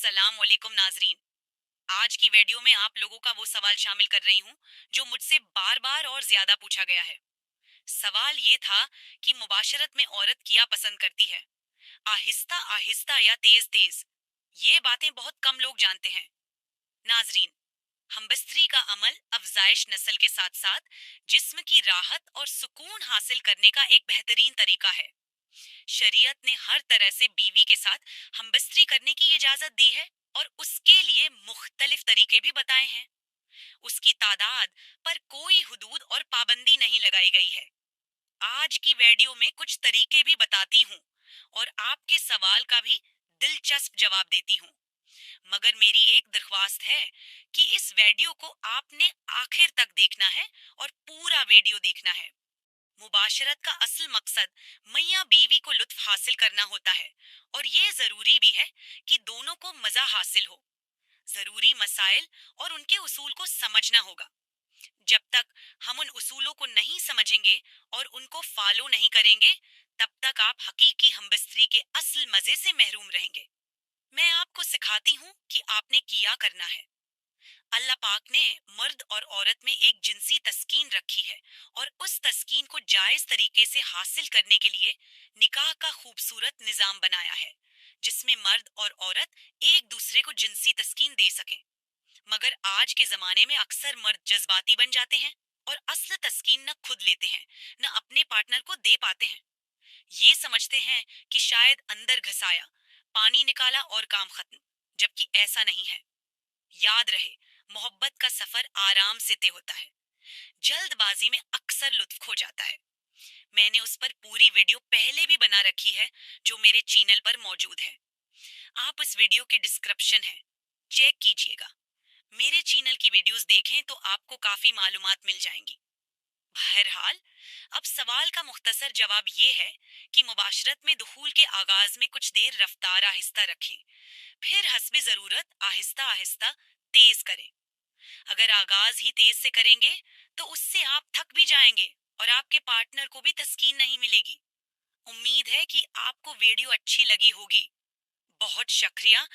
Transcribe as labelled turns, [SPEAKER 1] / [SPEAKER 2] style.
[SPEAKER 1] अस्सलाम वालेकुम नाजरीन। आज की वीडियो में आप लोगों का वो सवाल शामिल कर रही हूँ जो मुझसे बार बार और ज्यादा पूछा गया है। सवाल ये था कि मुबाशरत में औरत क्या पसंद करती है, आहिस्ता आहिस्ता या तेज तेज। ये बातें बहुत कम लोग जानते हैं। नाजरीन, हमबस्तरी का अमल अफजाइश नस्ल के साथ साथ जिस्म की राहत और सुकून हासिल करने का एक बेहतरीन तरीका है। शरीयत ने हर तरह से बीवी के साथ हमबस्तरी करने की इजाजत दी है और उसके लिए मुख्तलिफ तरीके भी बताए हैं। उसकी तादाद पर कोई हुदूद और पाबंदी नहीं लगाई गई है। आज की वीडियो में कुछ तरीके भी बताती हूँ और आपके सवाल का भी दिलचस्प जवाब देती हूँ। मगर मेरी एक दरख्वास्त है कि इस वीडियो को आपने आखिर तक देखना है और पूरा वीडियो देखना है। मुबाशरत का असल मकसद मियाँ बीवी को लुत्फ हासिल करना होता है और ये जरूरी भी है कि दोनों को मजा हासिल हो। जरूरी मसाइल और उनके उसूल को समझना होगा। जब तक हम उन उसूलों को नहीं समझेंगे और उनको फॉलो नहीं करेंगे, तब तक आप हकीकी हमबस्तरी के असल मजे से महरूम रहेंगे। मैं आपको सिखाती हूँ कि आपने किया करना है। अल्लाह पाक ने मर्द और औरत में एक जिनसी तस्कीन रखी है और उस तस्कीन को जायज तरीके से हासिल करने के लिए निकाह का खूबसूरत निजाम बनाया है, जिसमें मर्द और औरत एक दूसरे को जिनसी तस्कीन दे सकें। मगर आज के जमाने में अक्सर मर्द जज्बाती बन जाते हैं और असल तस्कीन न खुद लेते हैं न अपने पार्टनर को दे पाते हैं। ये समझते हैं कि शायद अंदर घसाया, पानी निकाला और काम खत्म, जबकि ऐसा नहीं है। याद रहे, मोहब्बत का सफर आराम से तय होता है, जल्दबाजी में अक्सर लुत्फ खो जाता है। मैंने उस पर पूरी वीडियो पहले भी बना रखी है जो मेरे चैनल पर मौजूद है। आप इस वीडियो के डिस्क्रिप्शन है, चेक कीजिएगा। मेरे चैनल की वीडियोस देखें तो आपको काफी मालूमात मिल जाएंगी। बहरहाल, अब सवाल का मुख्तसर जवाब ये है कि मुबाशरत में दुखूल के आगाज में कुछ देर रफ्तार आहिस्ता रखें, फिर हस्बे जरूरत आहिस्ता आहिस्ता तेज करें। अगर आगाज ही तेज से करेंगे तो उससे आप थक भी जाएंगे और आपके पार्टनर को भी तस्कीन नहीं मिलेगी। उम्मीद है कि आपको वीडियो अच्छी लगी होगी। बहुत शुक्रिया।